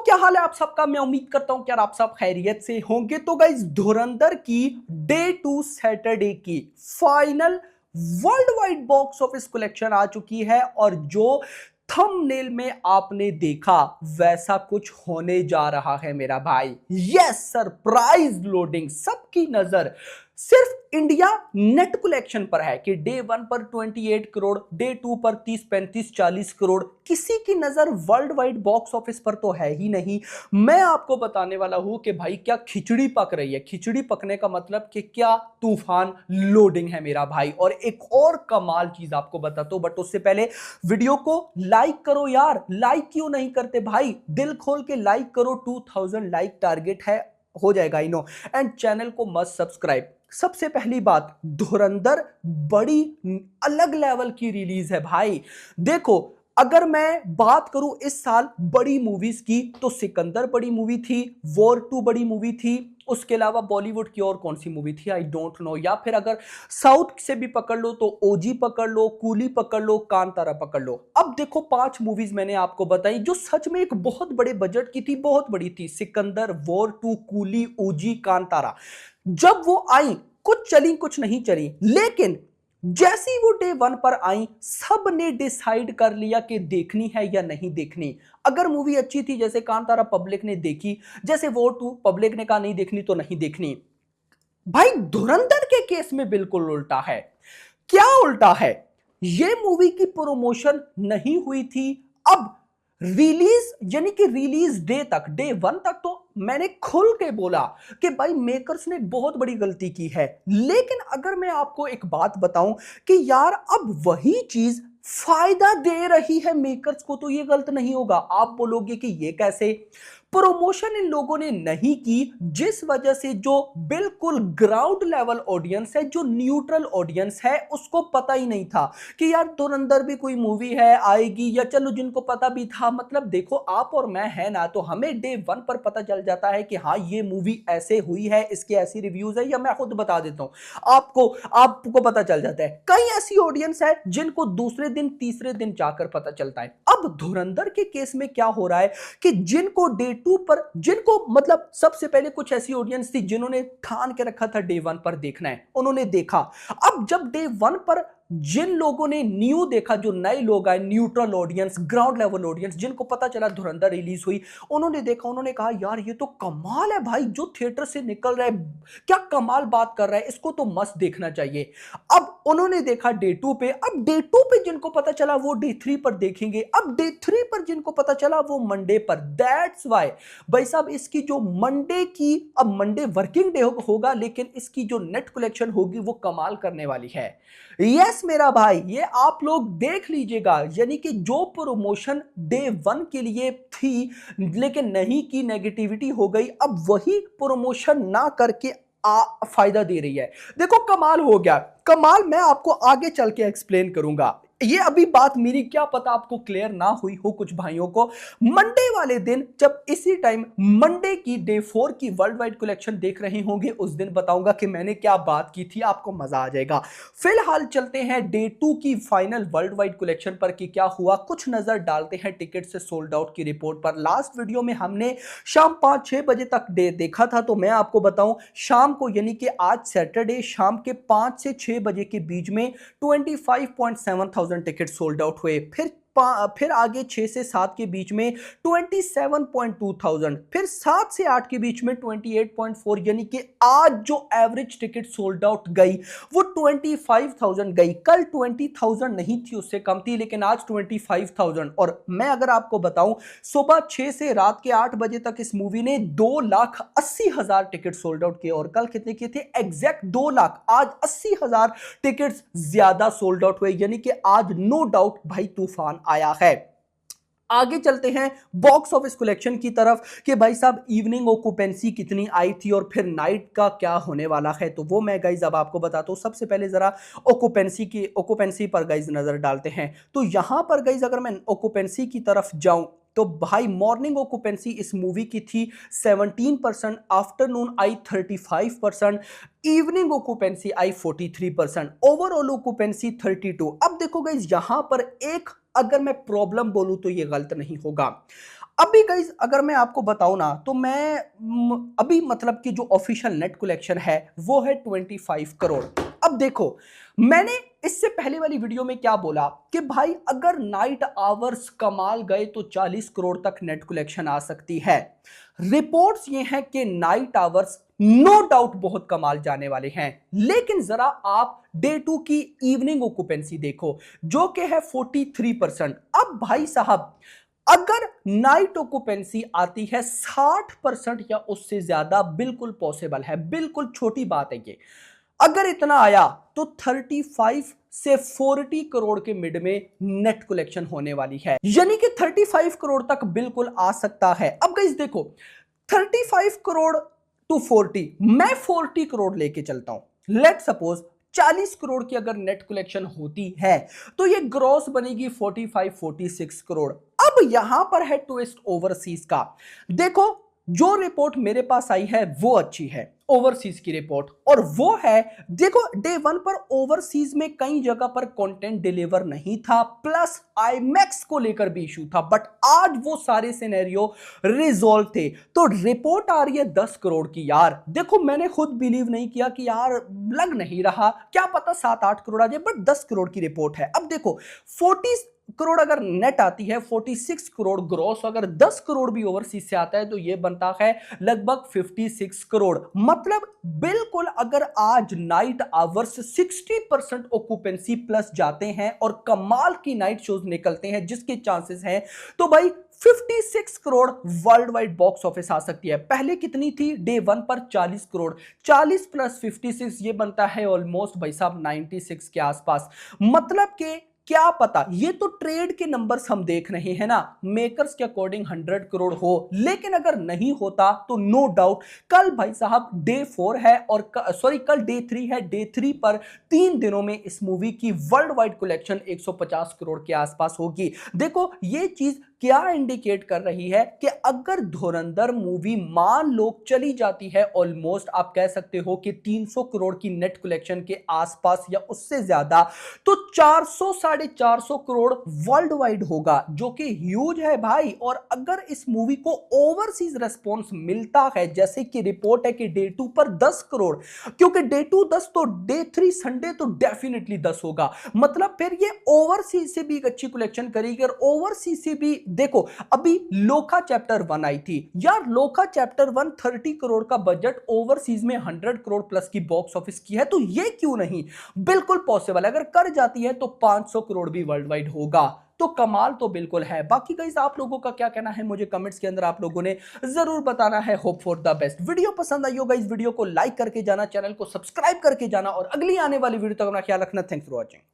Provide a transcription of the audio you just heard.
क्या हाल है आप सबका। मैं उम्मीद करता हूं कि यार आप सब खैरियत से होंगे। तो गाइस, धुरंधर की डे 2 सैटरडे की final worldwide box office collection आ चुकी है और जो थंबनेल में आपने देखा वैसा कुछ होने जा रहा है मेरा भाई। Yes, surprise loading. सबकी नजर सिर्फ इंडिया नेट कलेक्शन पर है कि डे 1 पर 28 करोड़, डे 2 पर 30, 35, 40 करोड़। किसी की नजर वर्ल्ड वाइड बॉक्स ऑफिस पर तो है ही नहीं। मैं आपको बताने वाला हूं कि भाई क्या खिचड़ी पक रही है। खिचड़ी पकने का मतलब कि क्या तूफान लोडिंग है मेरा भाई। और एक और कमाल चीज आपको बताता हूं, बट उससे पहले वीडियो को लाइक करो यार। लाइक क्यों नहीं करते भाई? दिल खोल के लाइक करो। 2000 लाइक टारगेट है, हो जाएगा आई नो। एंड चैनल को मस्ट सब्सक्राइब। सबसे पहली बात, धुरंधर बड़ी अलग लेवल की रिलीज है भाई। देखो, अगर मैं बात करूं इस साल बड़ी मूवीज की, तो सिकंदर बड़ी मूवी थी, वॉर 2 बड़ी मूवी थी। उसके अलावा बॉलीवुड की और कौन सी मूवी थी आई डोंट नो। या फिर अगर साउथ से भी पकड़ लो तो ओजी पकड़ लो, कूली पकड़ लो, कांतारा पकड़ लो। अब देखो, 5 मूवीज मैंने आपको बताई जो सच में एक बहुत बड़े बजट की थी, बहुत बड़ी थी। सिकंदर, वॉर 2, कूली, ओजी, कांतारा। जब वो आई, कुछ चली कुछ नहीं चली, लेकिन जैसी वो डे 1 पर आई, सब ने डिसाइड कर लिया कि देखनी है या नहीं देखनी। अगर मूवी अच्छी थी, जैसे कांतारा, पब्लिक ने देखी। जैसे वो 2, पब्लिक ने कहा नहीं देखनी तो नहीं देखनी। भाई, धुरंधर के केस में बिल्कुल उल्टा है। क्या उल्टा है? ये मूवी की प्रमोशन नहीं हुई थी। अब रिलीज, यानी कि रिलीज डे तक, डे 1 तक तो मैंने खुल के बोला कि भाई मेकर्स ने बहुत बड़ी गलती की है। लेकिन अगर मैं आपको एक बात बताऊं कि यार अब वही चीज फायदा दे रही है मेकर्स को, तो ये गलत नहीं होगा। आप बोलोगे कि ये कैसे? प्रमोशन इन लोगों ने नहीं की, जिस वजह से जो बिल्कुल ग्राउंड लेवल ऑडियंस है, जो न्यूट्रल ऑडियंस है, उसको पता ही नहीं था कि यार धुरंधर भी कोई मूवी है आएगी। या चलो जिनको पता भी था, मतलब देखो आप और मैं है ना, तो हमें डे 1 पर पता चल जाता है कि हाँ ये मूवी ऐसे हुई है, इसके ऐसी रिव्यूज है। या मैं खुद बता देता हूं आपको आपको पता चल जाता है। कई ऐसी ऑडियंस है जिनको दूसरे दिन तीसरे दिन जाकर पता चलता है। अब धुरंधर के केस में क्या हो रहा है कि जिनको डे 2 पर, जिनको मतलब सबसे पहले कुछ ऐसी ऑडियंस थी जिन्होंने ठान के रखा था डे 1 पर देखना है, उन्होंने देखा। अब जब डे 1 पर जिन लोगों ने न्यू देखा, जो नए लोग आए, neutral audience, ground level audience, जिनको पता चला धुरंधर रिलीज हुई, उन्होंने देखा, उन्होंने कहा यार ये तो कमाल है भाई, जो थिएटर से निकल रहा है क्या कमाल बात कर रहा है, इसको तो मस्त देखना चाहिए। अब उन्होंने देखा डे 2 पे। अब डे 2 पे जिनको पता चला वो डे 3 पर देखेंगे। अब डे 3 पर जिनको पता चला वो मंडे पर। दैट्स वाई भाई साहब, इसकी जो मंडे की, अब मंडे वर्किंग डे होगा, लेकिन इसकी जो नेट कलेक्शन होगी वो कमाल करने वाली है। यस मेरा भाई, ये आप लोग देख लीजिएगा। यानी कि जो प्रमोशन डे 1 के लिए थी लेकिन नहीं की, नेगेटिविटी हो गई, अब वही प्रमोशन ना करके फायदा दे रही है। देखो कमाल हो गया। कमाल मैं आपको आगे चल के एक्सप्लेन करूंगा। ये अभी बात मेरी, क्या पता आपको क्लियर ना हुई हो कुछ भाइयों को। मंडे वाले दिन, जब इसी टाइम मंडे की डे 4 की वर्ल्ड वाइड कलेक्शन देख रहे होंगे, उस दिन बताऊंगा कि मैंने क्या बात की थी, आपको मजा आ जाएगा। फिलहाल चलते हैं डे 2 की फाइनल वर्ल्ड वाइड कलेक्शन पर कि क्या हुआ। कुछ नजर डालते हैं टिकट से सोल्ड आउट की रिपोर्ट पर। लास्ट वीडियो में हमने शाम 5-6 बजे तक डे देखा था, तो मैं आपको बताऊं शाम को, यानी कि आज सैटरडे शाम के 5 से 6 बजे के बीच में 25.7 थाउजेंड टिकट सोल्ड आउट हुए। फिर आगे 6 से 7 के बीच में 27.2 थाउजेंड, फिर 7 से 8 के बीच में 28.4, यानी कि आज जो एवरेज टिकट सोल्ड आउट गई वो 25,000 गई। कल 20,000 नहीं थी, उससे कम थी, लेकिन आज 25,000। और मैं अगर आपको बताऊं, सुबह 6 से रात के 8 बजे तक इस मूवी ने 2,80,000 टिकट सोल्ड आउट किए। और कल कितने किए थे? एग्जैक्ट 2 लाख। आज 80,000 टिकट्स ज्यादा सोल्ड आउट हुए, यानी कि आज नो डाउट भाई तूफान आया है। आगे चलते हैं बॉक्स ऑफिस कलेक्शन की तरफ कि भाई साहब इवनिंग ऑक्यूपेंसी कितनी आई थी और फिर नाइट का क्या होने वाला है, तो वो मैं गाइज अब आपको बताता हूं। सबसे पहले जरा ऑक्यूपेंसी पर गाइज नजर डालते हैं। तो यहां पर गाइज अगर मैं ऑक्यूपेंसी की तरफ जाऊं, तो भाई मॉर्निंग ऑक्यूपेंसी इस मूवी की थी 17%, afternoon I 35%, evening occupancy I 43%, overall occupancy 32। अब देखो गाइज यहां पर एक, अगर मैं प्रॉब्लम बोलूं तो ये गलत नहीं होगा। अभी गाइज अगर मैं आपको बताऊं ना तो मैं अभी मतलब कि जो ऑफिशियल नेट कलेक्शन है वो है 25 करोड़। अब देखो, मैंने इससे पहले वाली वीडियो में क्या बोला कि भाई अगर नाइट आवर्स कमाल गए तो 40 करोड़ तक नेट कलेक्शन आ सकती है। रिपोर्ट्स ये हैं कि नाइट आवर्स नो डाउट बहुत कमाल जाने वाले हैं, लेकिन जरा आप डे 2 की इवनिंग ऑक्यूपेंसी देखो जो कि है 43%। अब भाई साहब, अगर नाइट ऑक्यूपेंसी आती है 60% या उससे ज्यादा, बिल्कुल पॉसिबल है, बिल्कुल छोटी बात है ये। अगर इतना आया तो 35 से 40 करोड़ के मिड में नेट कलेक्शन होने वाली है, यानी कि 35 करोड़ तक बिल्कुल आ सकता है। अब गाइस देखो, 35 करोड़ टू 40, मैं 40 करोड़ लेके चलता हूं। लेट सपोज 40 करोड़ की अगर नेट कलेक्शन होती है तो ये ग्रॉस बनेगी 45-46 करोड़। अब यहां पर है ट्विस्ट ओवरसीज का। देखो, जो रिपोर्ट मेरे पास आई है वो अच्छी है, ओवरसीज की रिपोर्ट, और वो है, देखो डे 1 पर ओवरसीज में कई जगह पर कंटेंट डिलीवर नहीं था, प्लस आईमैक्स को लेकर भी इशू था, बट आज वो सारे सिनेरियो रिजॉल्व थे। तो रिपोर्ट आ रही है 10 करोड़ की। यार देखो, मैंने खुद बिलीव नहीं किया कि यार लग नहीं रहा, क्या पता 7-8 करोड़ आ जाए, बट 10 करोड़ की रिपोर्ट है। अब देखो, 40 करोड़ अगर नेट आती है, 46 करोड़ ग्रॉस, अगर 10 करोड़ भी ओवरसीज से आता है तो ये बनता है लगभग 56 करोड़। मतलब बिल्कुल अगर आज नाइट आवर्स 60% ऑक्यूपेंसी प्लस जाते हैं और कमाल की नाइट शोज निकलते हैं जिसके चांसेस हैं, तो भाई 56 crore worldwide box office आ सकती है। पहले कितनी थी? डे 1 पर 40 करोड़, 40 प्लस 56 ये बनता है ऑलमोस्ट भाई साहब 96 के आसपास। मतलब कि क्या पता, ये तो ट्रेड के नंबर्स हम देख रहे हैं ना, मेकर्स के अकॉर्डिंग 100 करोड़ हो, लेकिन अगर नहीं होता तो नो डाउट कल भाई साहब डे 4 है, और सॉरी कल डे 3 है। डे 3 पर 3 दिनों में इस मूवी की वर्ल्ड वाइड कलेक्शन 150 करोड़ के आसपास होगी। देखो, ये चीज क्या इंडिकेट कर रही है कि अगर धुरंधर मूवी मान लो चली जाती है, ऑलमोस्ट आप कह सकते हो कि 300 करोड़ की नेट कलेक्शन के आसपास या उससे ज्यादा, तो 400-450 करोड़ वर्ल्ड वाइड होगा, जो कि ह्यूज है भाई। और अगर इस मूवी को ओवरसीज रेस्पॉन्स मिलता है, जैसे कि रिपोर्ट है कि डे 2 पर 10 करोड़, क्योंकि डे 2 10 तो डे 3 संडे तो डेफिनेटली 10 होगा, मतलब फिर ये ओवरसीज से भी एक अच्छी कलेक्शन करेगी। और ओवरसीज से भी देखो, अभी लोका चैप्टर 1 आई थी यार, लोका चैप्टर 1 30 करोड़ का बजट, ओवरसीज में 100 करोड़ प्लस की बॉक्स ऑफिस की है, तो ये क्यों नहीं, बिल्कुल पॉसिबल है। अगर कर जाती है तो 500 करोड़ भी वर्ल्ड वाइड होगा, तो कमाल तो बिल्कुल है। बाकी गाइस आप लोगों का क्या कहना है मुझे कमेंट्स के अंदर आप लोगों ने जरूर बताना है। Hope for the best. Video पसंद आई होगा, इस वीडियो को लाइक करके जाना, चैनल को सब्सक्राइब करके जाना, और अगली आने वाली वीडियो तक अपना ख्याल रखना। Thanks for watching.